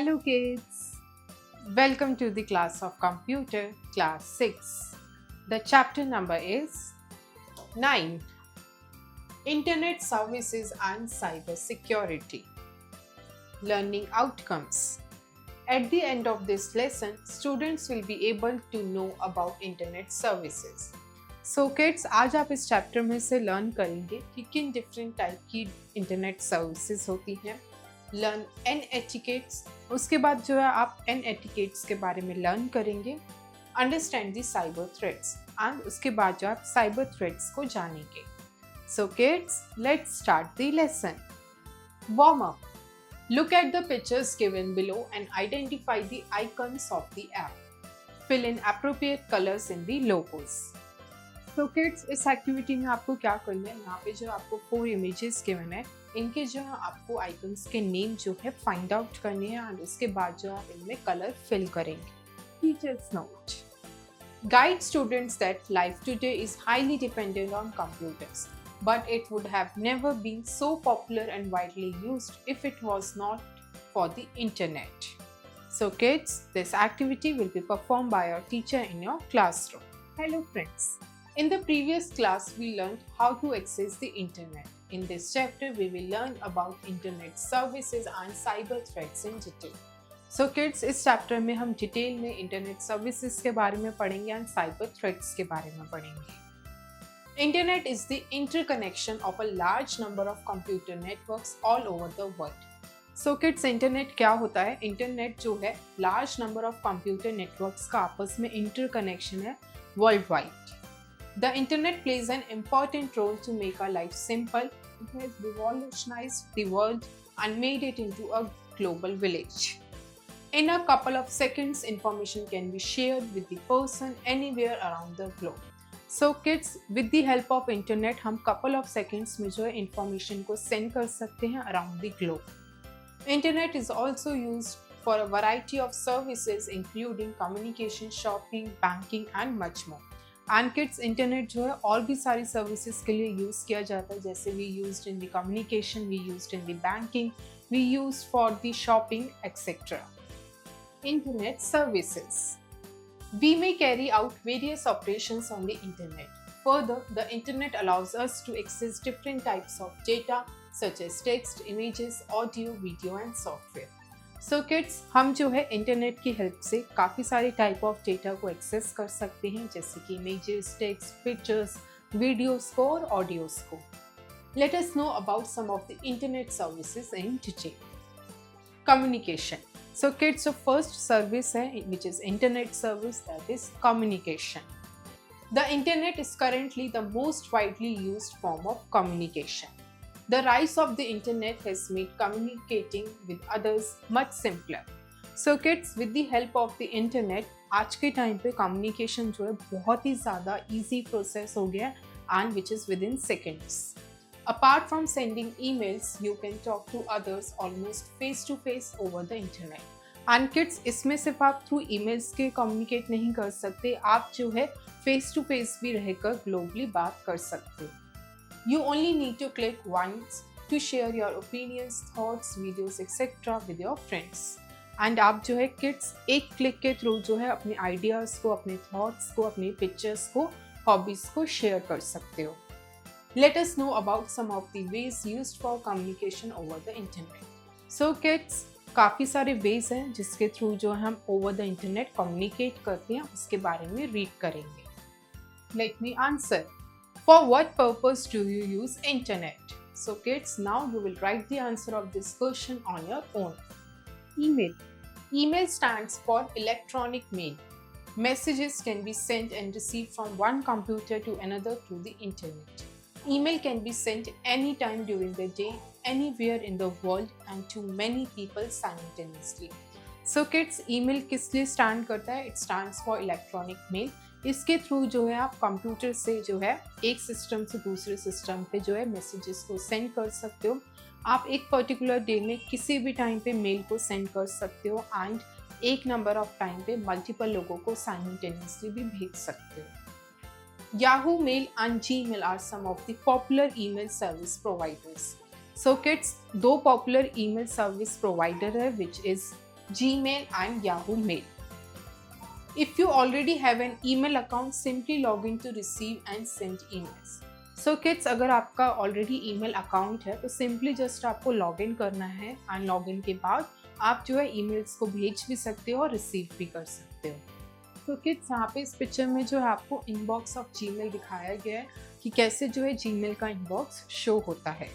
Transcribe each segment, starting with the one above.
Hello kids, welcome to the class of computer class 6. The chapter number is 9, Internet Services and Cyber Security. Learning outcomes. At the end of this lesson, students will be able to know about internet services. So kids, आज आप इस chapter में से learn करेंगे कि किन different type की internet services होती हैं, लर्न एन एटिकेट्स, उसके बाद जो है आप एन एटिकेट्स के बारे में लर्न करेंगे, understand the cyber threats and उसके बाद जो आप साइबर थ्रेट्स को जानेंगे. So kids, let's start the lesson. Warm up. Look at the pictures given below and identify the icons of the app. Fill in appropriate colors in the logos. So kids, इस activity में आपको क्या करना है, यहाँ पे जो आपको 4 इमेजेस गिवन है, इनके जो है आपको आइकन्स के नेम जो है फाइंड आउट करने हैं और उसके बाद जो आप इनमें कलर फिल करेंगे. Teachers note. Guide students that life today is highly dependent on computers, but it would have never been so popular and widely used if it was not for the internet. So kids, this activity will be performed by your teacher in your classroom. Hello friends. In the previous class, we learned how to access the internet. In this chapter, we will learn about internet services and cyber threats in detail. So kids, इस chapter में हम detail में internet services के बारे में पढ़ेंगे and cyber threats के बारे में पढ़ेंगे. Internet is the interconnection of a large number of computer networks all over the world. So kids, internet क्या होता है? इंटरनेट जो है large number of computer networks का आपस में इंटरकनेक्शन है world wide. The internet plays an important role to make our life simple. It has revolutionized the world and made it into a global village. In a couple of seconds, information can be shared with the person anywhere around the globe. So kids, with the help of internet, हम couple of seconds में जो है information को send कर सकते हैं around the globe. Internet is also used for a variety of services including communication, shopping, banking and much more. And kids, internet जो है और भी सारी services के लिए use किया जाता है, जैसे we used in the communication, we used in the banking, we used for the shopping, etc. Internet services. We may carry out various operations on the internet. Further, the internet allows us to access different types of data such as text, images, audio, video and software. So kids, हम जो है internet की help से काफ़ी सारे type of data को access कर सकते हैं, जैसे कि इमेजेस, टेक्स्ट, पिक्चर्स, वीडियोस को और ऑडियोस को. Let us know about some of the internet services in detail. Communication. So kids, the first service है which is internet service, that is communication. The internet is currently the most widely used form of communication. The rise of the internet has made communicating with others much simpler. So kids, with the help of the internet, आज के time पे communication जो है बहुत ही ज़्यादा easy process हो गया है and which is within seconds. Apart from sending emails, you can talk to others almost face to face over the internet. And kids, इसमें सिर्फ आप थ्रू emails के communicate नहीं कर सकते, आप जो है face to face भी रहकर globally बात कर सकते. You only need to click once to share your opinions, thoughts, videos, etc. with your friends. And आप जो है kids एक click के through जो है अपने ideas को, अपने thoughts को, अपने pictures को, hobbies को share कर सकते हो. Let us know about some of the ways used for communication over the internet. So kids, काफ़ी सारे ways हैं जिसके थ्रू जो हम over the internet communicate करते हैं, उसके बारे में read करेंगे. Let me answer. For what purpose do you use internet? So kids, now you will write the answer of this question on your own. Email. Email stands for electronic mail. Messages can be sent and received from one computer to another through the internet. Email can be sent anytime during the day, anywhere in the world and to many people simultaneously. So kids, email किस लिए stand करता है? It stands for electronic mail. इसके through जो है आप computer से जो है एक सिस्टम से दूसरे सिस्टम पे जो है मैसेजेस को सेंड कर सकते हो. आप एक पर्टिकुलर डे में किसी भी टाइम पे मेल को सेंड कर सकते हो एंड एक नंबर ऑफ टाइम पे मल्टीपल लोगों को साइमल्टेनियसली भी भेज सकते हो. Yahoo Mail and Gmail are some of the popular email service providers. So kids, दो popular email service provider है which is Gmail and Yahoo Mail. If you already have an email account, simply log in to receive and send emails. So kids, अगर आपका already email account है तो simply just आपको login करना है and login के बाद आप जो है ईमेल्स को भेज भी सकते हो और रिसीव भी कर सकते हो। तो किड्स, यहाँ पे इस पिक्चर में जो है आपको इनबॉक्स ऑफ जीमेल दिखाया गया है कि कैसे जो है जीमेल का इनबॉक्स शो होता है।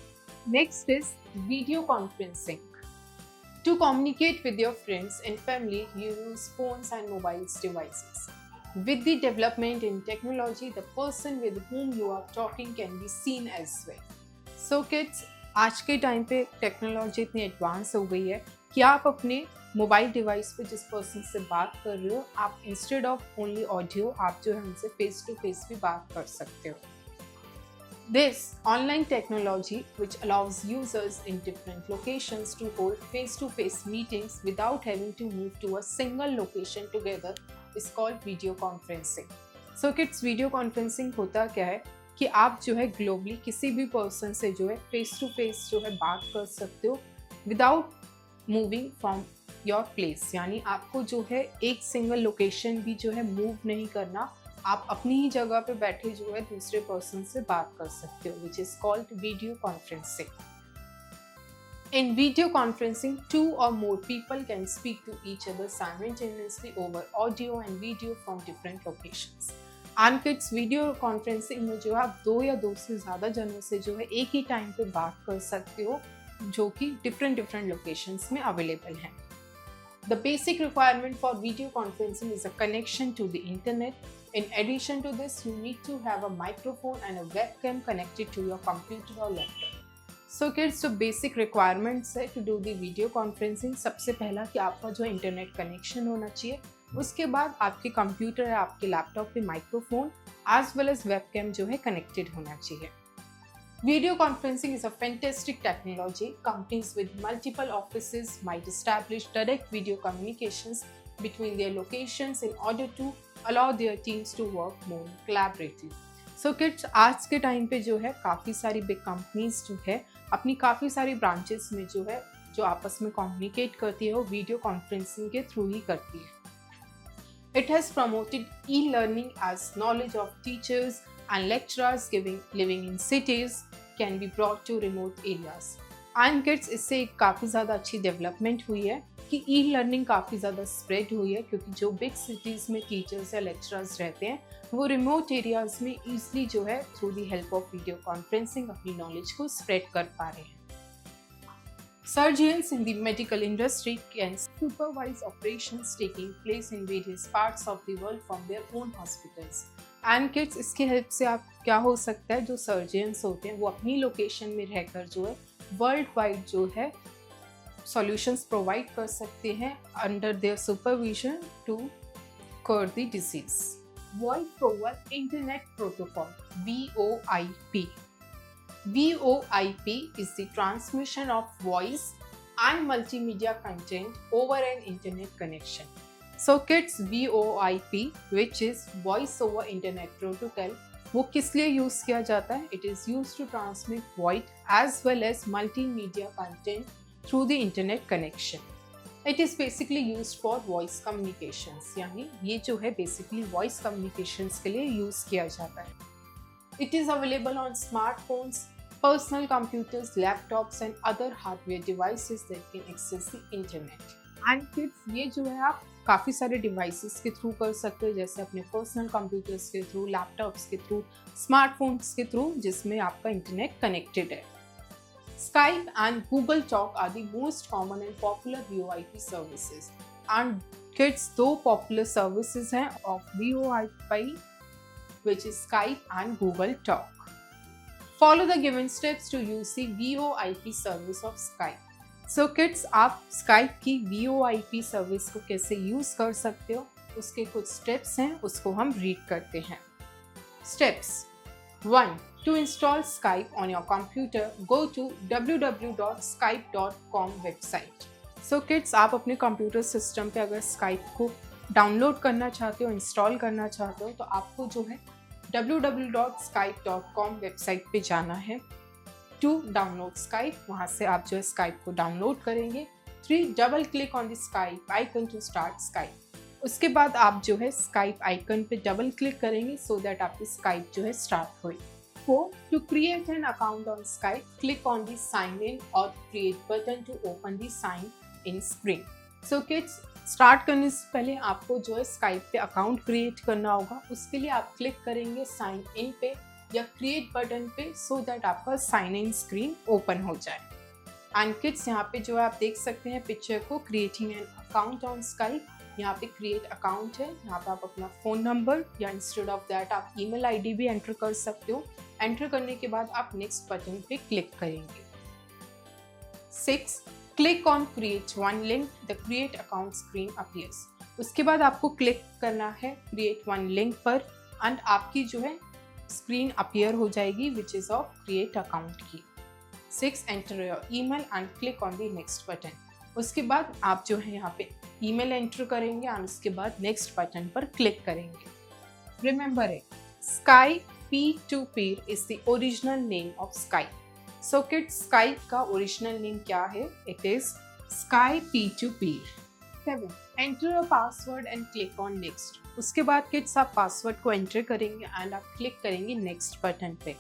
Next is video conferencing. To communicate with your friends and family, you use phones and mobile devices. With the development in technology, the person with whom you are talking can be seen as well. So kids, आज के time पे technology इतनी advance हो गई है कि आप अपने मोबाइल डिवाइस पे जिस पर्सन से बात कर रहे हो, आप इंस्टेड ऑफ ओनली ऑडियो आप जो है उनसे फेस टू फेस भी बात कर सकते हो। This online technology, which allows users in different locations to hold face-to-face meetings without having to move to a single location together, is called video conferencing. So kids, video conferencing होता क्या है कि आप जो है ग्लोबली किसी भी person से जो है फेस टू फेस जो है बात कर सकते हो without moving from your place. यानी आपको जो है एक सिंगल लोकेशन भी जो है मूव नहीं करना, आप अपनी ही जगह पे बैठे जो है दूसरे पर्सन से बात कर सकते हो, which is called video conferencing. In video conferencing, 2 or more people can speak to each other simultaneously over audio and video from different locations. And kids, video conferencing में जो है आप 2 या 2 से ज़्यादा जनों से जो है एक ही टाइम पे बात कर सकते हो जो कि डिफरेंट लोकेशंस में अवेलेबल हैं। The basic requirement for video conferencing is a connection to the internet. In addition to this, you need to have a microphone and a webcam connected to your computer or laptop. So kids, जो basic requirements है to do the video conferencing, सबसे पहला कि आपका जो internet connection होना चाहिए, उसके बाद आपके कंप्यूटर या आपके लैपटॉप पे microphone as well as webcam जो है कनेक्टेड होना चाहिए। Video conferencing is a fantastic technology. Companies with multiple offices might establish direct video communications between their locations in order to allow their teams to work more collaboratively. So kids, आज के time पे जो है काफ़ी सारी big companies जो है अपनी काफ़ी सारी ब्रांचेस में जो है जो आपस में कम्युनिकेट करती है वो वीडियो कॉन्फ्रेंसिंग के थ्रू ही करती है। It has promoted e-learning as knowledge of teachers and lecturers living in cities can be brought to remote areas. And kids, इससे काफ़ी ज़्यादा अच्छी डेवलपमेंट हुई है कि ई लर्निंग काफ़ी ज़्यादा स्प्रेड हुई है, क्योंकि जो बिग सिटीज़ में टीचर्स या लेक्चरर्स रहते हैं वो रिमोट एरियाज़ में ईजिली जो है through the help of video conferencing अपनी नॉलेज को स्प्रेड कर पा रहे हैं। Surgeons in the medical industry can supervise operations taking place in various parts of the world from their own hospitals. And kids, इसकी help से आप क्या हो सकता है, जो सर्जन्स होते हैं वो अपनी लोकेशन में रहकर जो है वर्ल्ड वाइड जो है सॉल्यूशंस प्रोवाइड कर सकते हैं under their supervision to cure the disease. Voice over Internet Protocol, VoIP. VoIP is the transmission of voice and multimedia content over an internet connection. So kids, VoIP, which is Voice over Internet Protocol, वो किस लिए use किया जाता है? It is used to transmit voice as well as multimedia content through the internet connection. It is basically used for voice communications, यानी ये जो है basically voice communications के लिए यूज़ किया जाता है। It is available on smartphones, personal computers, laptops and other hardware devices that can access the internet. And kids, ये जो है आप काफ़ी सारे डिवाइसेस के थ्रू कर सकते हो, जैसे अपने पर्सनल कंप्यूटर्स के थ्रू, लैपटॉप्स के थ्रू, स्मार्टफोन्स के थ्रू जिसमें आपका इंटरनेट कनेक्टेड है। Skype and Google Talk are the most common and popular VoIP services. And kids, दो popular services हैं of VoIP, which is Skype and Google Talk. Follow the given steps to use the VoIP service of Skype. So kids, आप Skype की VoIP service को कैसे use कर सकते हो, उसके कुछ स्टेप्स हैं, उसको हम रीड करते हैं। Steps 1. To install Skype on your computer, go to www.skype.com website. So kids, आप अपने कंप्यूटर सिस्टम पे अगर Skype को डाउनलोड करना चाहते हो, इंस्टॉल करना चाहते हो, तो आपको जो है www.skype.com वेबसाइट पे जाना है टू डाउनलोड Skype। वहाँ से आप जो है Skype को डाउनलोड करेंगे 3. Double click on the Skype icon to start Skype. उसके बाद आप जो है स्काइप आइकन पे डबल क्लिक करेंगे सो दैट आपकी स्काइप जो है स्टार्ट होए। 4. To create an account on Skype click on the sign in और create button to open the sign in screen. So kids, start करने से पहले आपको जो है स्काइप पे अकाउंट क्रिएट करना होगा। उसके लिए आप क्लिक करेंगे साइन इन पे या क्रिएट बटन पे सो दैट आपका साइन इन स्क्रीन ओपन हो जाए। एंड किड्स, यहाँ पे जो है आप देख सकते हैं पिक्चर को, creating an account on Skype. यहाँ पे क्रिएट अकाउंट है, यहाँ पे आप अपना फ़ोन नंबर या इंस्टेड ऑफ दैट आप ईमेल आईडी भी एंटर कर सकते हो। एंटर करने के बाद आप नेक्स्ट बटन पे क्लिक करेंगे। 6. Click on create one link, the create account screen appears. उसके बाद आपको क्लिक करना है क्रिएट वन लिंक पर एंड आपकी जो है स्क्रीन अपीयर हो जाएगी which is of create account की। 6. Enter your email and click on the next button. उसके बाद आप जो है यहाँ पे ईमेल एंटर करेंगे एंड उसके बाद नेक्स्ट बटन पर क्लिक करेंगे। Remember it, sky P2P is the original name of Skype. So kids, Skype का ओरिजिनल नेम क्या है? It is sky P2P। 7. Enter your password and click on next. उसके बाद किड्स आप पासवर्ड को enter करेंगे एंड आप क्लिक करेंगे नेक्स्ट बटन पे।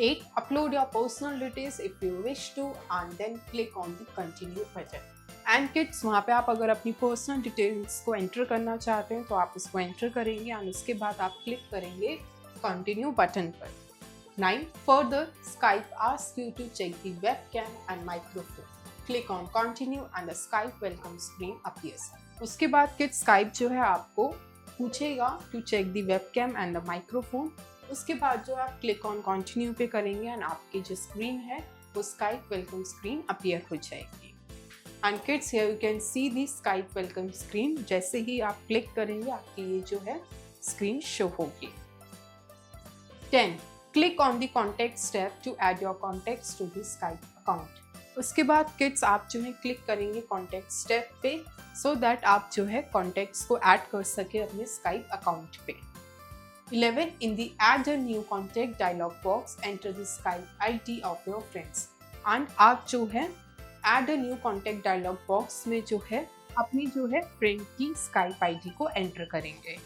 8. Upload your personal details if you wish to and then click on the continue button. And kids, वहाँ पे आप अगर अपनी पर्सनल डिटेल्स को एंटर करना चाहते हैं तो आप उसको एंटर करेंगे एंड उसके बाद आप क्लिक करेंगे कंटिन्यू बटन पर। 9. Further Skype ask you to check the webcam and microphone. Click on continue and the Skype welcome screen appears. उसके बाद किड्स स्काइप जो है आपको पूछेगा to check the webcam and the microphone. उसके बाद जो आप क्लिक ऑन कंटिन्यू पे करेंगे एंड आपकी जो स्क्रीन है वो स्काइप वेलकम स्क्रीन अपीयर हो जाएगी। And kids, here you can see the Skype welcome screen. जैसे ही आप क्लिक करेंगे आपकी ये जो है स्क्रीन शो होगी। 10. Click on the contacts tab to add your contacts to the Skype account. उसके बाद किड्स आप जो है क्लिक करेंगे कॉन्टैक्ट्स टैब पे सो दैट आप जो है कॉन्टैक्ट्स को ऐड कर सके अपने स्काइप अकाउंट पे। 11. In the add a new contact dialog box enter the Skype ID of your friends. And आप जो है add a new contact dialog box में जो है अपनी जो है फ्रेंड की स्काइप आईडी को एंटर करेंगे।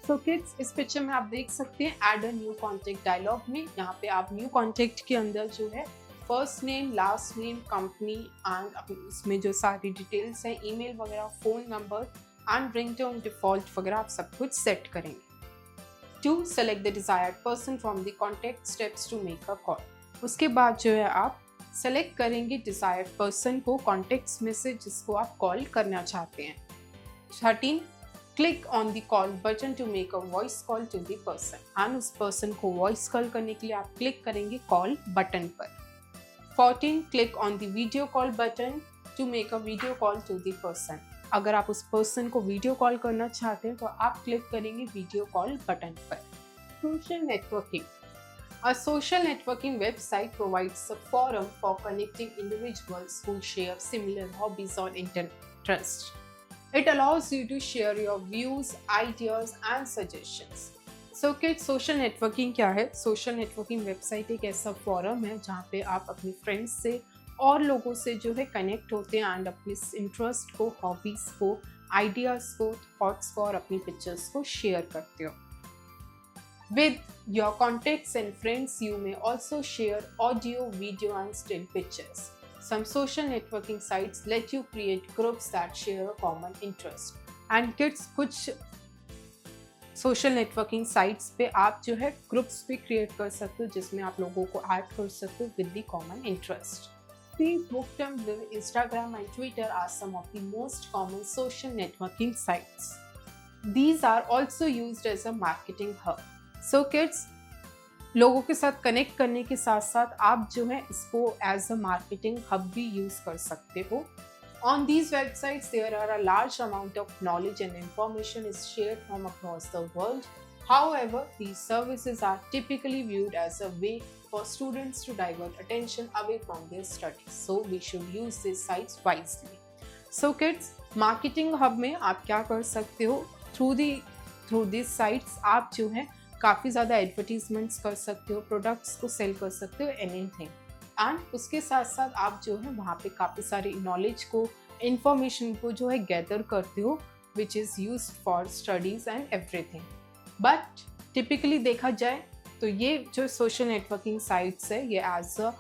सो किड्स, इस पिक्चर में आप देख सकते हैं add a new contact dialog में यहाँ पे आप न्यू कॉन्टैक्ट के अंदर जो है first name, last name, company and उसमें जो सारी डिटेल्स हैं, ईमेल वगैरह, phone number and ringtone default वगैरह आप सब कुछ सेट करेंगे। 2. Select the desired person from the contact steps to make a call. उसके बाद जो है आप सेलेक्ट करेंगे डिज़ायर्ड पर्सन को कॉन्टैक्ट्स में से जिसको आप कॉल करना चाहते हैं। 13. Click on the call button to make a voice call to the person and उस पर्सन को वॉइस कॉल करने के लिए आप क्लिक करेंगे कॉल बटन पर। 14. Click on the video call button to make a video call to the person. अगर आप उस पर्सन को वीडियो कॉल करना चाहते हैं तो आप क्लिक करेंगे वीडियो कॉल बटन पर। Social networking. A social networking website provides a forum for connecting individuals who share similar hobbies or interests. It allows you to share your views, ideas and suggestions. So kids, social networking क्या है? Social networking website एक ऐसा forum है जहाँ पे आप अपने friends से और लोगों से जो है connect होते हैं and अपने interest को, hobbies को, ideas को, thoughts को और अपनी pictures को share करते हो। With your contacts and friends, you may also share audio, video and still pictures. Some social networking sites let you create groups that share a common interest. And kids, कुछ social networking sites पे आप जो है groups भी create कर सकते हो जिसमें आप लोगों को add कर सकते हो with the common interest. Facebook, Tumblr, Instagram and Twitter are some of the most common social networking sites. These are also used as a marketing hub. So kids, लोगों के साथ कनेक्ट करने के साथ साथ आप जो है इसको एज अ मार्केटिंग हब भी यूज़ कर सकते हो। On these websites there are a large amount of knowledge and information is shared from across the world. However, these services are typically viewed as a way for students to divert attention away from their studies. So we should use these sites wisely. So kids, marketing hub में आप क्या कर सकते हो? Through these sites आप जो है काफ़ी ज़्यादा एडवर्टीजमेंट्स कर सकते हो, प्रोडक्ट्स को सेल कर सकते हो, एनीथिंग। एंड उसके साथ साथ आप जो है वहाँ पे काफ़ी सारी नॉलेज को इंफॉर्मेशन को जो है गैदर करते हो which is used for studies and everything. But typically देखा जाए तो ये जो सोशल नेटवर्किंग साइट्स है ये as a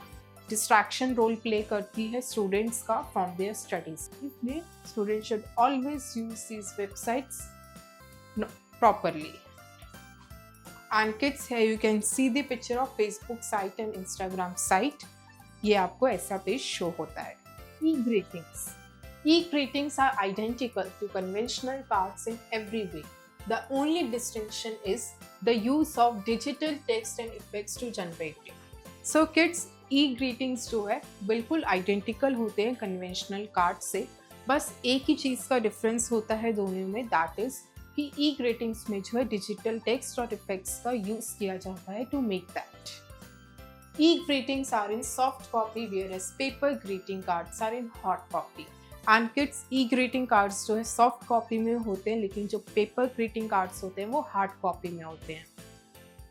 distraction role play करती है स्टूडेंट्स का फ्रॉम देयर स्टडीज। इसलिए student should always use these websites properly. And kids, here you can see the picture of Facebook site and Instagram site. ये आपको ऐसा page show होता है। E-greetings. E-greetings are identical to conventional cards in every way. The only distinction is the use of digital text and effects to generate it. So kids, E-greetings जो है बिल्कुल identical होते हैं conventional कार्ड से, बस एक ही चीज़ का डिफरेंस होता है दोनों में, that is कि E-greetings में जो है डिजिटल टेक्स्ट और इफेक्ट्स का यूज किया जाता है to make that. E-greetings are in soft copy whereas paper greeting cards are in hard copy. And kids, E-greeting cards जो है सॉफ्ट कॉपी में होते हैं, लेकिन जो पेपर ग्रीटिंग कार्ड्स होते हैं वो हार्ड कॉपी में होते हैं।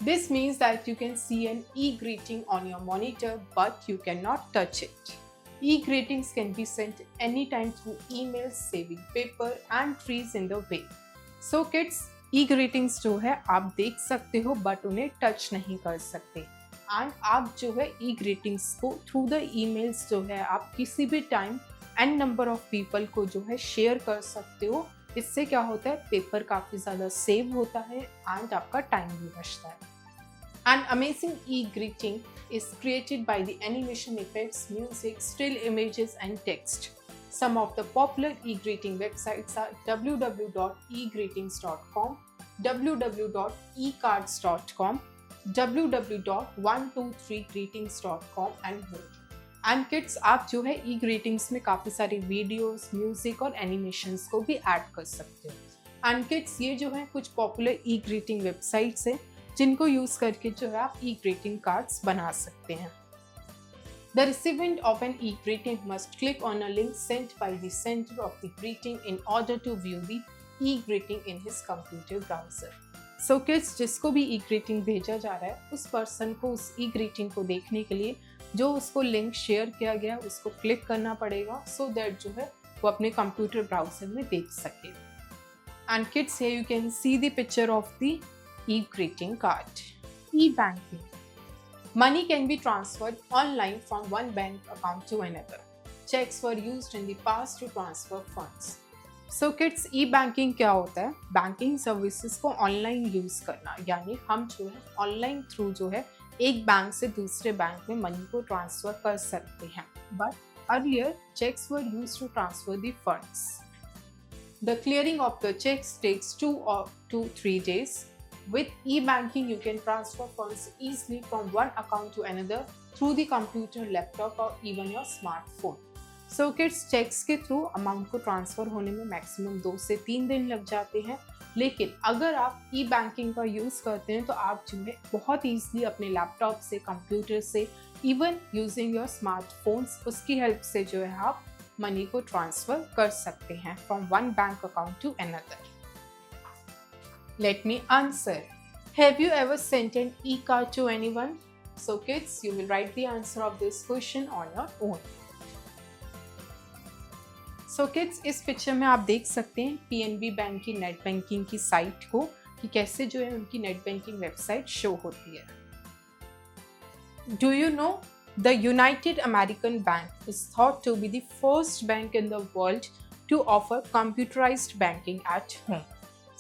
This means that you can see an E-greeting on your monitor but you cannot touch it. E-greetings can be sent anytime through emails, saving paper and trees in the way. So kids, E-greetings जो है आप देख सकते हो but उन्हें touch नहीं कर सकते। एंड आप जो है E-greetings को थ्रू द ईमेल्स जो है आप किसी भी time n number of people को जो है शेयर कर सकते हो। इससे क्या होता है, पेपर काफ़ी ज़्यादा सेव होता है एंड आपका टाइम भी बचता है। An amazing E-greeting is created by the animation effects, music, still images and text. Some of the popular E-greeting websites are www.egreetings.com, www.ecards.com, www.123greetings.com and more. And kids, आप जो है E-greetings में काफ़ी सारी वीडियोस, म्यूजिक और animations को भी add कर सकते हो। एंड किड्स, ये जो है कुछ पॉपुलर E-greeting वेबसाइट्स हैं जिनको यूज़ करके जो है आप E-greeting कार्ड्स बना सकते हैं। The recipient of an E-greeting must click on a link sent by the sender of the greeting in order to view the E-greeting in his computer browser. So kids, जिसको भी E-greeting भेजा जा रहा है उस पर्सन को उस E-greeting को देखने के लिए जो उसको लिंक शेयर किया गया उसको क्लिक करना पड़ेगा so that जो है वो अपने कंप्यूटर ब्राउजर में देख सके। And kids, here you can see the picture of the E-greeting card. E-banking. Money can be transferred online from one bank account to another. Checks were used in the past to transfer funds. So kids, E-banking क्या होता है? Banking services को online use करना, यानी हम जो है online through जो है एक बैंक से दूसरे बैंक में मनी को ट्रांसफर कर सकते हैं। But earlier cheques were used to transfer the funds. The clearing of the checks takes 2 to 3 days. With e-banking, you can transfer funds easily from one account to another through the computer, laptop or even your smartphone. So kids, checks के through amount को transfer होने में maximum 2 से 3 दिन लग जाते हैं, लेकिन अगर आप ई-बैंकिंग का यूज़ करते हैं तो आप जो है बहुत ईजिली अपने लैपटॉप से, कंप्यूटर से, इवन यूजिंग योर स्मार्टफोन्स, उसकी हेल्प से जो है आप मनी को ट्रांसफ़र कर सकते हैं from one bank account to another. Let me answer. Have you ever sent an e-card to anyone? So kids, you will write the answer of this question on your own. So kids, इस picture में आप देख सकते हैं PNB bank की net banking की site को कि कैसे जो है उनकी नेट बैंकिंग वेबसाइट शो होती है। Do you know the United American Bank is thought to be the first bank in the world to offer computerized banking at home.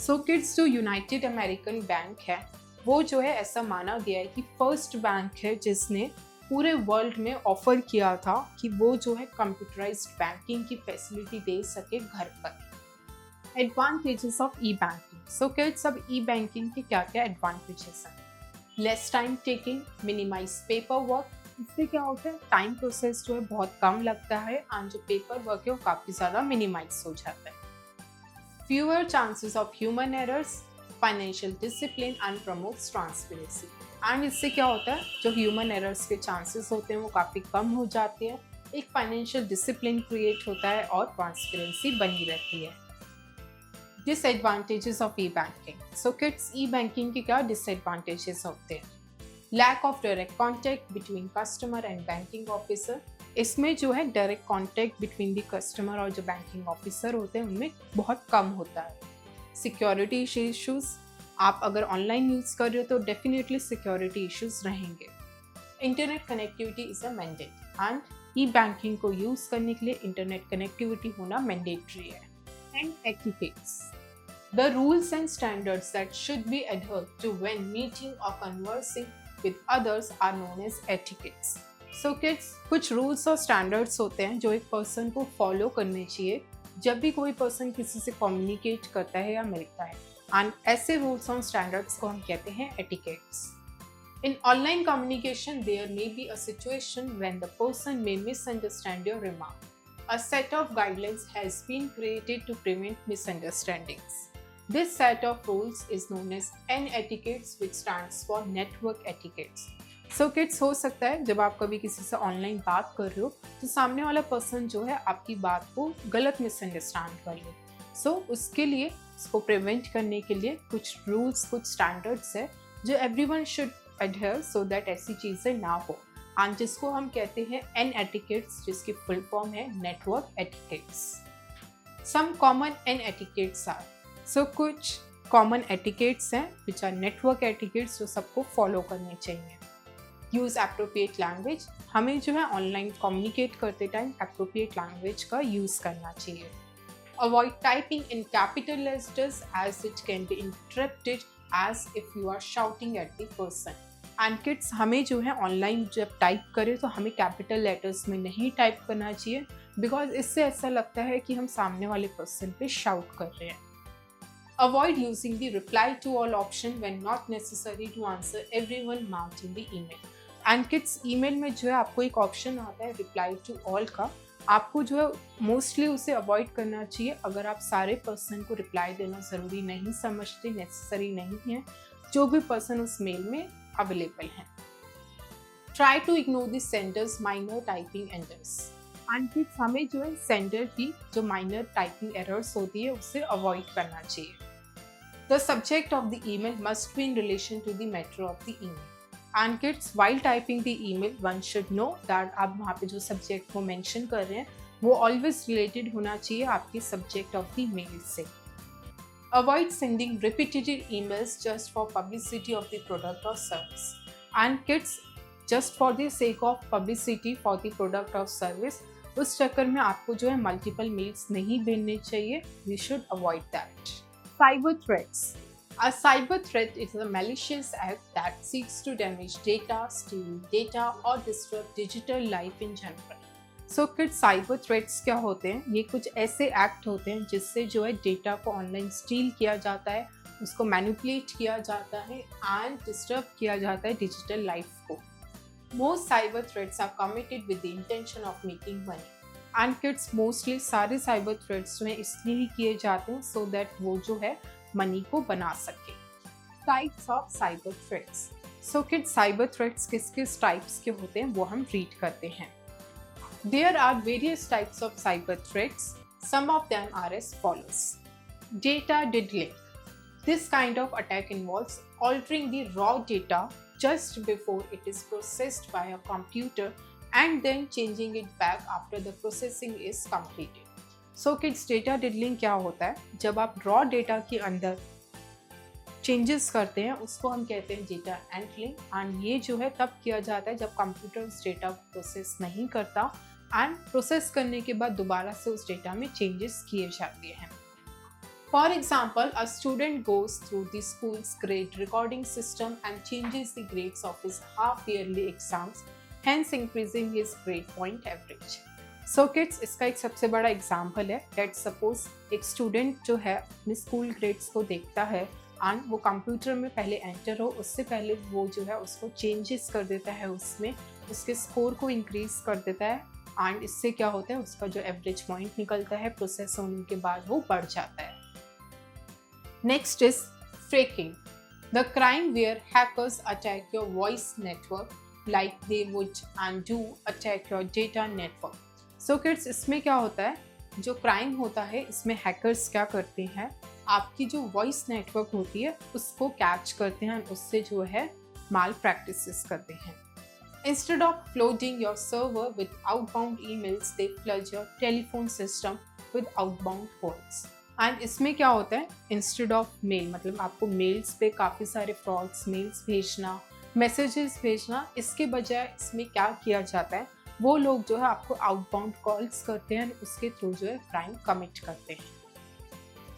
So kids, जो यूनाइटेड अमेरिकन बैंक है वो जो है ऐसा माना गया है कि फर्स्ट बैंक है जिसने पूरे वर्ल्ड में ऑफर किया था कि वो जो है कंप्यूटराइज्ड बैंकिंग की फैसिलिटी दे सके घर पर। Advantages of e banking. So kids, अब ई बैंकिंग के क्या क्या एडवांटेजेस हैं? Less time taking, minimise paper work. इससे क्या होता है, टाइम प्रोसेस जो है बहुत कम लगता है एंड जो पेपर वर्क है वो काफ़ी ज़्यादा मिनिमाइज हो जाता है। Fewer chances of human errors, financial discipline and promotes transparency. And इससे क्या होता है, जो ह्यूमन एरर्स के चांसेस होते हैं वो काफ़ी कम हो जाते हैं, एक फाइनेंशियल डिसिप्लिन क्रिएट होता है और ट्रांसपेरेंसी बनी रहती है। Disadvantages of e banking. So kids, e banking के क्या डिसएडवांटेजेस होते हैं? Lack of direct contact between customer and banking officer, इसमें जो है direct contact between the customer और जो बैंकिंग ऑफिसर होते हैं उनमें बहुत कम होता है। सिक्योरिटी इश्यूज, आप अगर ऑनलाइन यूज़ कर रहे हो तो डेफिनेटली सिक्योरिटी इश्यूज रहेंगे। Internet connectivity is a mandate and E banking को यूज़ करने के लिए इंटरनेट कनेक्टिविटी होना मैंडेटरी है। And etiquettes, the rules and standards that should be adhered to when meeting or conversing with others are known as etiquettes. So kids, कुछ rules और standards होते हैं जो एक पर्सन को फॉलो करने चाहिए जब भी कोई पर्सन किसी से कम्युनिकेट करता है या मिलता है, एंड ऐसे रूल्स और स्टैंडर्ड्स को हम कहते हैं etiquettes. In online communication, there may be a situation when the person may misunderstand your remark. A set of guidelines has been created to prevent misunderstandings. This set of rules is known as N-etiquettes, which stands for network etiquettes. So kids, हो सकता है जब आप कभी किसी से online बात कर रहे हो तो सामने वाला पर्सन जो है आपकी बात को गलत मिसअंडरस्टैंड कर ले। सो उसके लिए, इसको प्रिवेंट करने के लिए कुछ रूल्स, कुछ स्टैंडर्ड्स है जो everyone should adhere so that ऐसी चीज़ें ना हो, एंड जिसको हम कहते हैं N etiquettes, जिसकी फुल फॉर्म है network etiquettes. Some common N etiquettes are, so कुछ कॉमन एटिकेट्स हैं विच आर नेटवर्क एटिकेट्स जो सबको फॉलो करने चाहिए। यूज़ एप्रोप्रिएट लैंग्वेज, हमें जो है ऑनलाइन कम्युनिकेट करते टाइम एप्रोप्रिएट लैंग्वेज का यूज़ करना चाहिए। Avoid typing in capital letters as it can be interpreted as if you are shouting at the person. And kids, हमें जो है ऑनलाइन जब टाइप करें तो हमें कैपिटल लेटर्स में नहीं टाइप करना चाहिए, बिकॉज इससे ऐसा लगता है कि हम सामने वाले पर्सन पे शाउट कर रहे हैं। Avoid using the reply to all option when not necessary to answer everyone marked in the email. And kids, email में जो है आपको एक ऑप्शन आता है रिप्लाई टू ऑल का, आपको जो है मोस्टली उसे अवॉइड करना चाहिए अगर आप सारे पर्सन को रिप्लाई देना ज़रूरी नहीं समझते, नेसेसरी नहीं है, जो भी पर्सन उस मेल में अवेलेबल हैं। Try to ignore the sender's minor typing errors, and kids, हमें जो है सेंडर की जो माइनर टाइपिंग एरर्स होती है उससे अवॉइड करना चाहिए। The subject of the email must be in relation to the matter of the email, and kids, while typing the email one should know that आप वहाँ पे जो सब्जेक्ट को मेंशन कर रहे हैं वो ऑलवेज रिलेटेड होना चाहिए आपके सब्जेक्ट ऑफ द मेल से। Avoid sending repetitive emails just for publicity of the product or service. And kids, just for the sake of publicity for the product or service, उस चक्कर में आपको जो है मल्टीपल मेल्स नहीं भेजने चाहिए। We should avoid that. Cyber threats. A cyber threat is a malicious act that seeks to damage data, steal data, or disrupt digital life in general. So kids, cyber threats क्या होते हैं? ये कुछ ऐसे act होते हैं जिससे जो है डेटा को ऑनलाइन स्टील किया जाता है, उसको मैनिपुलेट किया जाता है एंड डिस्टर्ब किया जाता है डिजिटल लाइफ को। Most cyber threats are committed with the intention of making money, and kids, mostly सारे साइबर थ्रेट्स जो हैं इसलिए ही किए जाते हैं सो दैट वो जो है मनी को बना सके। Types of cyber threats. So kids, cyber threats किस किस टाइप्स के होते हैं वो हम रीड करते हैं। There are various types of cyber threats. Some of them are as follows. Data diddling. This kind of attack involves altering the raw data just before it is processed by a computer and then changing it back after the processing is completed. So kids, data diddling क्या होता है? जब आप raw data के अंदर changes करते हैं उसको हम कहते हैं डेटा एंटरिंग, एंड ये जो है तब किया जाता है जब कंप्यूटर उस डेटा को प्रोसेस नहीं करता एंड प्रोसेस करने के बाद दोबारा से उस डेटा में चेंजेस किए जाते हैं। For example, a student goes through the schools grade recording system and changes the grades of his half yearly exams, hence increasing his grade point average. So kids, इसका एक सबसे बड़ा एग्जाम्पल है। Let suppose एक student जो है अपने school grades को देखता है एंड वो कंप्यूटर में पहले एंटर हो उससे पहले वो जो है उसको चेंजेस कर देता है, उसमें उसके स्कोर को इंक्रीज कर देता है, एंड इससे क्या होता है उसका जो एवरेज पॉइंट निकलता है प्रोसेस होने के बाद वो बढ़ जाता है। Next is phreaking, the crime where hackers attack your voice network like they would and do attack your data network. So kids, इसमें क्या होता है, जो क्राइम होता है इसमें हैकर्स क्या करते हैं, आपकी जो वॉइस नेटवर्क होती है उसको कैच करते हैं, उससे जो है माल प्रैक्टिसेस करते हैं। Instead of flooding your server with outbound emails, they flood your telephone system with outbound calls. And इसमें क्या होता है, इंस्टेड ऑफ मेल मतलब आपको मेल्स पे काफ़ी सारे फ्रॉड्स मेल्स भेजना, मैसेजेस भेजना, इसके बजाय इसमें क्या किया जाता है, वो लोग जो है आपको आउटबाउंड कॉल्स करते हैं, उसके थ्रू जो है क्राइम कमिट करते हैं।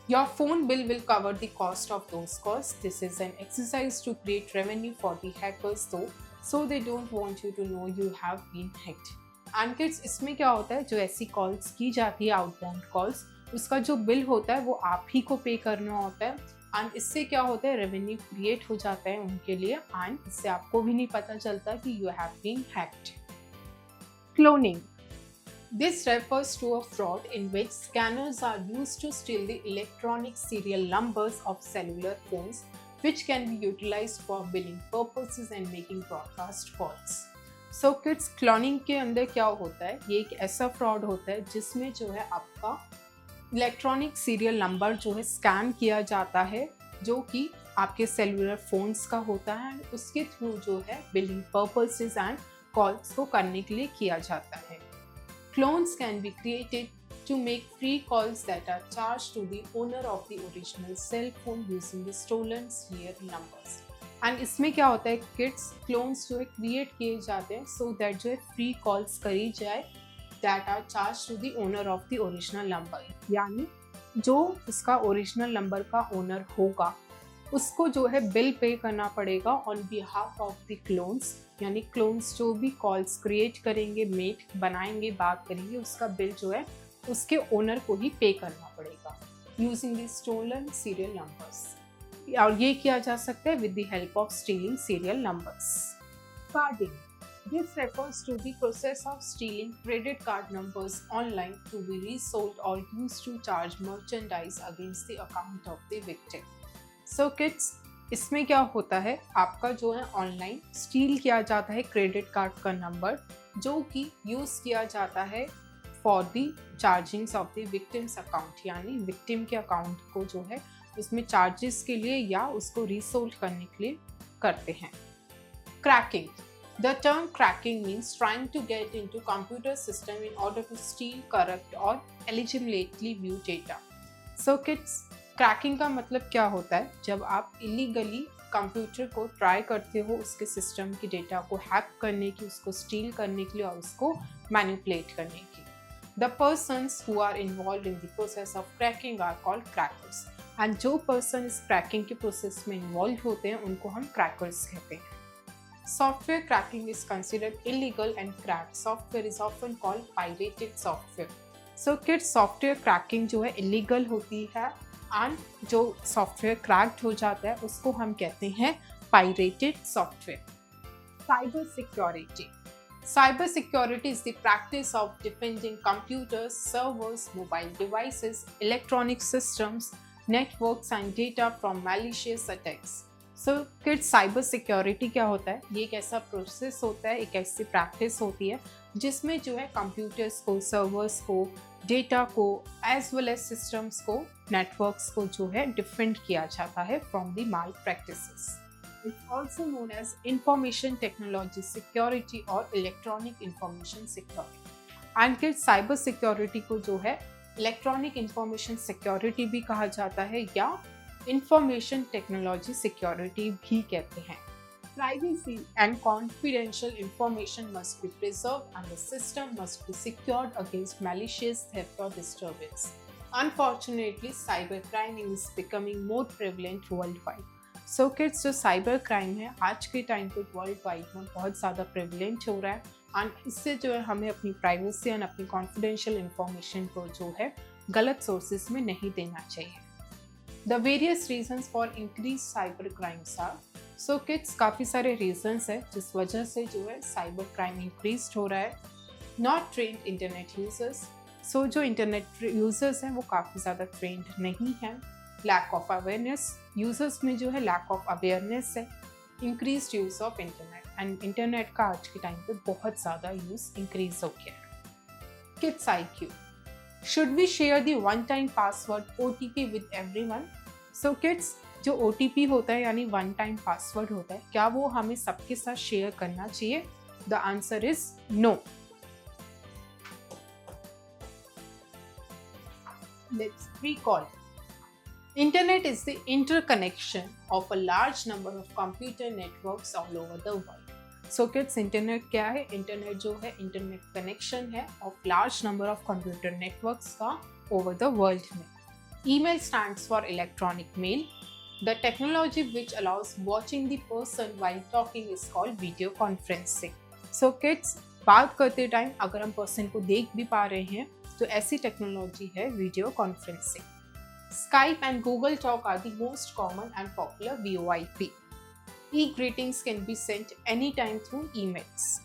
Your phone bill will cover the cost of those costs. This is an exercise to create revenue for the hackers though, so they don't want you to know you have been hacked. And kids, इसमें क्या होता है, जो ऐसी calls की जाती है outbound calls, उसका जो बिल होता है वो आप ही को पे करना होता है। एंड इससे क्या होता है, रेवेन्यू क्रिएट हो जाता है उनके लिए, एंड इससे आपको भी नहीं पता चलता कि you have been hacked. Cloning. This refers to a fraud in which scanners are used to steal the electronic serial numbers of cellular phones, which can be utilized for billing purposes and making broadcast calls. So kids, cloning के अंदर क्या होता है, ये एक ऐसा fraud होता है जिसमें जो है आपका इलेक्ट्रॉनिक सीरियल नंबर जो है स्कैन किया जाता है, जो कि आपके सेलुलर फोन्स का होता है, उसके थ्रू जो है बिलिंग पर्पसेस एंड कॉल्स को करने के लिए किया जाता है। Clones can be created to make free calls that are charged to the owner of the original cell phone using the stolen serial numbers. And इसमें क्या होता है kids, clones जो है क्रिएट किए जाते हैं so that जो है फ्री कॉल्स करी जाए that are charged to the owner of the original number. यानी जो उसका ओरिजिनल नंबर का ओनर होगा उसको जो है बिल पे करना पड़ेगा on behalf of the clones, यानी क्लोन्स जो भी कॉल्स क्रिएट करेंगे, मेट बनाएंगे, बात करेंगे, उसका बिल जो है उसके ओनर को ही पे करना पड़ेगा using the stolen serial numbers. और ये किया जा सकता है with the help of stealing serial numbers. Carding. This refers to the process of stealing credit card numbers online to be resold or used to charge merchandise against the account of the victim. So kids, इसमें क्या होता है, आपका जो है online steel किया जाता है क्रेडिट कार्ड का नंबर, जो कि यूज़ किया जाता है for the chargings of the victims account, यानी विक्टिम के अकाउंट को जो है उसमें चार्जेस के लिए या उसको रीसोल्ड करने के लिए करते हैं। Cracking. The term cracking means trying to get into computer system in order to steal, corrupt or illegitimately view data. So kids, cracking का मतलब क्या होता है, जब आप इलीगली कंप्यूटर को ट्राई करते हो उसके सिस्टम की डेटा को हैक करने की, उसको स्टील करने के लिए और उसको मैनिपुलेट करने की। The persons who are involve in the process of cracking are called crackers, and जो पर्सन इस क्रैकिंग के प्रोसेस में इन्वॉल्व होते हैं उनको हम क्रैकर्स कहते हैं। Software cracking is considered illegal and cracked software is often called pirated software. So kids, software cracking जो है illegal होती है एंड जो सॉफ्टवेयर क्रैक्ड हो जाता है उसको हम कहते हैं pirated software. Cyber security. Cyber security is the practice of defending computers, servers, mobile devices, electronic systems, networks and data from malicious attacks. So kids, cyber security क्या होता है, ये एक ऐसा प्रोसेस होता है, एक ऐसी प्रैक्टिस होती है जिसमें जो है कंप्यूटर्स को, सर्वर्स को, डेटा को एज वेल एज सिस्टम्स को, नेटवर्क्स को जो है डिफेंड किया जाता है from the malpractices. It's also known as information technology security और electronic information security. And kids, cyber security को जो है इलेक्ट्रॉनिक इंफॉर्मेशन सिक्योरिटी भी कहा जाता है या इंफॉर्मेशन टेक्नोलॉजी सिक्योरिटी भी कहते हैं। Privacy and confidential information must be preserved and the system must be secured against malicious theft or disturbance. Unfortunately, cybercrime is becoming more prevalent worldwide. So kids, जो cyber crime है आज के time पे world wide में बहुत ज़्यादा prevalent हो रहा है, एंड इससे जो है हमें अपनी प्राइवेसी एंड अपनी कॉन्फिडेंशियल इंफॉर्मेशन को जो है गलत सोर्सेज में नहीं देना चाहिए। The various reasons for increased cyber crimes are, so kids, काफ़ी सारे reasons है जिस वजह से जो है साइबर क्राइम increased हो रहा है। Not trained internet users, so जो इंटरनेट यूजर्स हैं वो काफ़ी ज़्यादा ट्रेंड नहीं हैं। Lack of awareness, यूजर्स में जो है lack of awareness है। Increased use of internet, and internet का आज के टाइम पे बहुत ज़्यादा यूज़ इंक्रीज हो गया है। Kids IQ. Should we share the one-time password OTP with everyone? So kids, जो OTP होता है यानी वन टाइम पासवर्ड होता है, क्या वो हमें सबके साथ शेयर करना चाहिए? The answer is no. Let's recall. Internet is the interconnection of a large number of computer networks all over the world. So kids, internet क्या है? Internet जो है internet connection है of large number of computer networks का over the world में. Email stands for electronic mail. The technology which allows watching the person while talking is called video conferencing. So kids, बात करते time अगर हम person को देख भी पा रहे हैं तो ऐसी टेक्नोलॉजी है video conferencing. Skype and Google Talk are the most common and popular VoIP. E-greetings can be sent anytime through emails.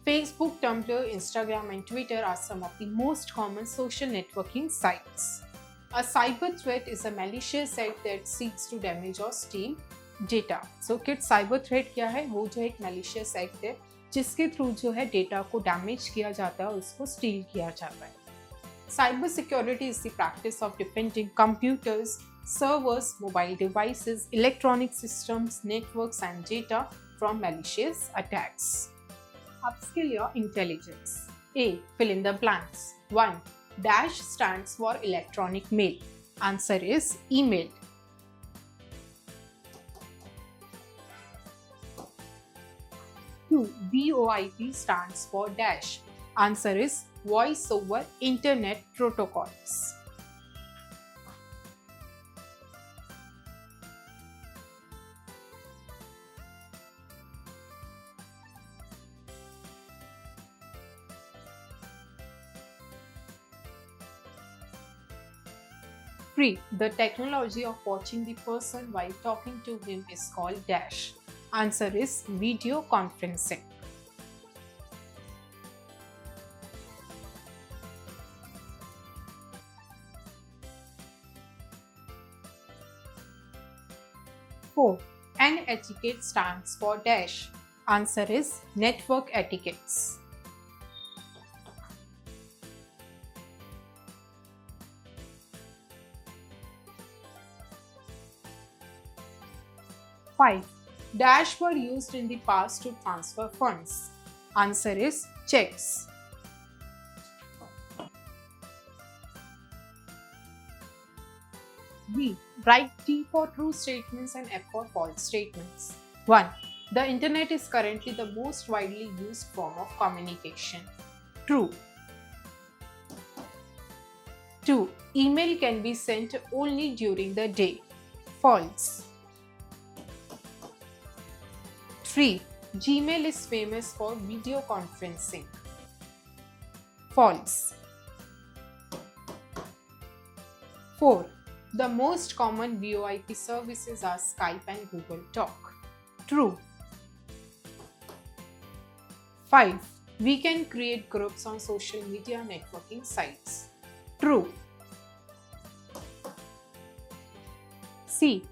Facebook, Tumblr, Instagram and Twitter are some of the most common social networking sites. A cyber threat is a malicious act that seeks to damage or steal data. So kids, cyber threat क्या है? वो जो एक malicious act है जिसके through जो है data को डैमेज किया जाता है और उसको स्टील किया जाता है. Cyber security is the practice of defending computers, servers, mobile devices, electronic systems, networks and data from malicious attacks. Upskill your intelligence. A. Fill in the blanks. 1. Dash stands for electronic mail. Answer is email. 2. VoIP stands for dash. Answer is Voice over Internet Protocols. 3. The technology of watching the person while talking to him is called dash. Answer is video conferencing. 4. An etiquette stands for dash. Answer is network etiquettes. 5. Dash were used in the past to transfer funds. Answer is checks. B. Write T for true statements and F for false statements. 1. The internet is currently the most widely used form of communication. True. 2. Email can be sent only during the day. False. 3. Gmail is famous for video conferencing. False. 4. The most common VoIP services are Skype and Google Talk. True. 5. We can create groups on social media networking sites. True. C.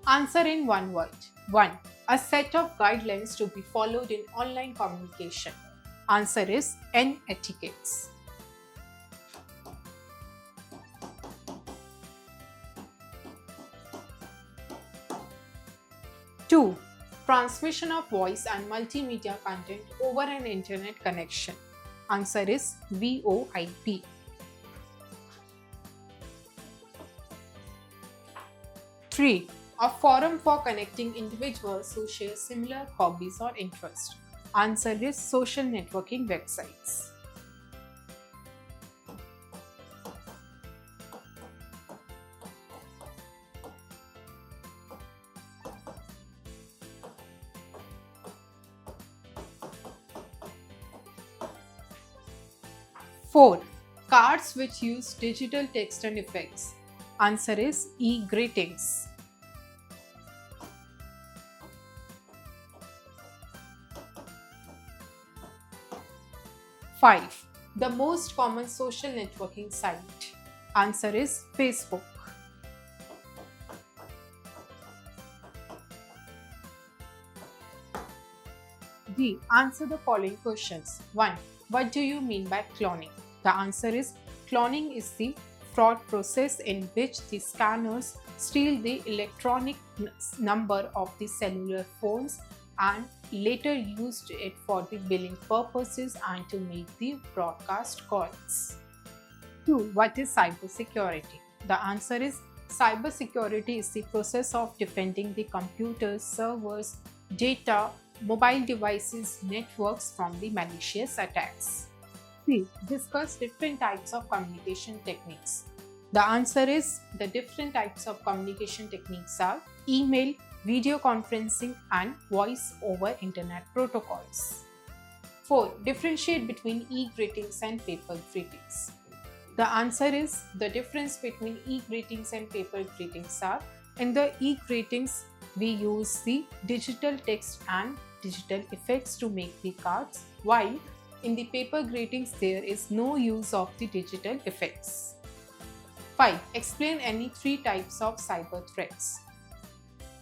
Answer in one word. 1. A set of guidelines to be followed in online communication. Answer is N etiquettes. 2. Transmission of voice and multimedia content over an internet connection. Answer is VoIP. 3. A forum for connecting individuals who share similar hobbies or interests. Answer is social networking websites. 4. Cards which use digital text and effects. Answer is e-greetings. 5. The most common social networking site. Answer is Facebook. D. Answer the following questions. 1. What do you mean by cloning? The answer is cloning is the fraud process in which the scanners steal the electronic number of the cellular phones and later used it for the billing purposes and to make the broadcast calls. 2. What is cybersecurity? The answer is cybersecurity is the process of defending the computers, servers, data, mobile devices, networks from the malicious attacks. 3. Discuss different types of communication techniques. The answer is the different types of communication techniques are email, video conferencing, and voice over internet protocols. 4. Differentiate between e-greetings and paper greetings. The answer is the difference between e-greetings and paper greetings are in the e-greetings we use the digital text and digital effects to make the cards, while in the paper greetings there is no use of the digital effects. 5. Explain any 3 types of cyber threats.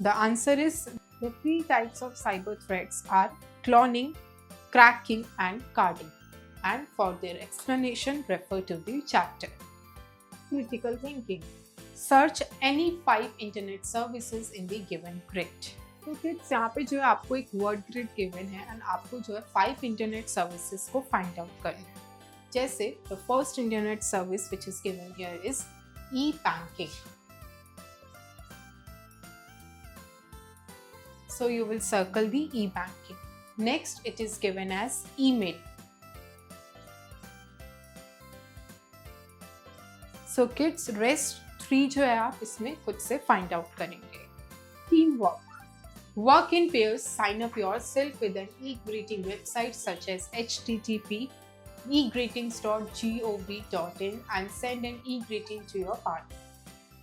The answer is the 3 types of cyber threats are cloning, cracking, and carding. And for their explanation, refer to the chapter. Critical thinking. Search any 5 internet services in the given grid. तो kids यहाँ पे जो है आपको एक word grid given है and आपको जो है 5 इंटरनेट सर्विसेज को फाइंड आउट करना है. जैसे the first internet service which is given here is E banking. So you will circle the e-banking. Next, it is given as email. So kids, rest 3 जो है आप इसमें खुद से find out करेंगे. Teamwork. Work in pairs. Sign up yourself with an e-greeting website such as http egreetings.gov.in and send an e-greeting to your partner.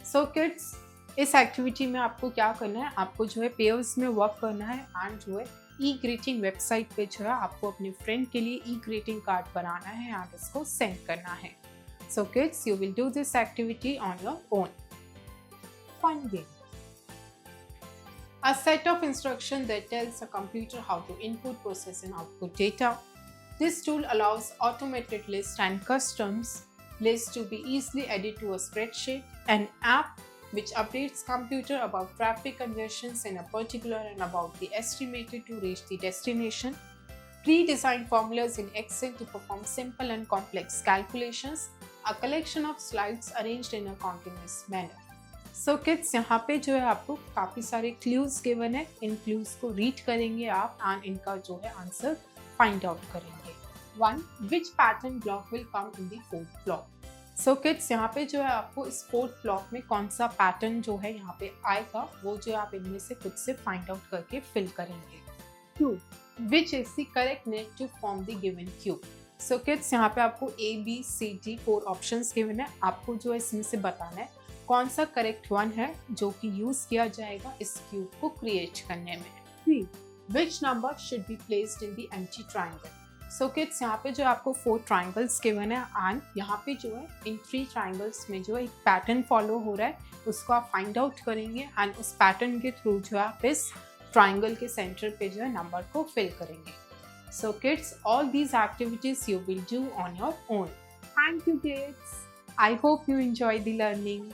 So kids, इस activity में आपको क्या करना है, आपको जो है पेयर्स में वर्क करना है एंड जो है ई ग्रीटिंग वेबसाइट पे जो है आपको अपने फ्रेंड के लिए ई ग्रीटिंग कार्ड बनाना है एंड इसको सेंड करना है. So kids, you will do this activity on your own. Fun game. A set of instructions that tells a computer how to input, process and output data. This tool allows automated lists and customs lists to be easily added to a spreadsheet. An app which updates computer about traffic congestions in a particular and about the estimated to reach the destination. Pre-designed formulas in Excel to perform simple and complex calculations. A collection of slides arranged in a continuous manner. So kids, यहाँ पे जो है आपको काफ़ी सारे clues given है. इन clues को read करेंगे आप and इनका जो है आंसर find out करेंगे. 1. Which pattern block will come in the 4th block? So kids, यहाँ पे जो है आपको इस 4th block में कौन सा pattern जो है यहाँ पे आएगा वो जो आप इनमें से खुद से find out करके fill करेंगे. 2. Which is the correct net to form the given cube? So kids, यहाँ पे आपको A, B, C, D 4 options given है. आपको जो है इसमें से बताना है कौन सा करेक्ट वन है जो कि यूज किया जाएगा इस क्यूब को क्रिएट करने में. 3. Which number should be placed in the empty triangle? So kids, यहाँ पे जो आपको 4 triangles given है एंड यहाँ पे जो है इन 3 triangles में जो है एक पैटर्न फॉलो हो रहा है उसको आप फाइंड आउट करेंगे एंड उस पैटर्न के थ्रू जो है आप इस ट्राइंगल के सेंटर पे जो है नंबर को फिल करेंगे. So kids, all these activities you will do on your own. Thank you kids. I hope you enjoy the learning.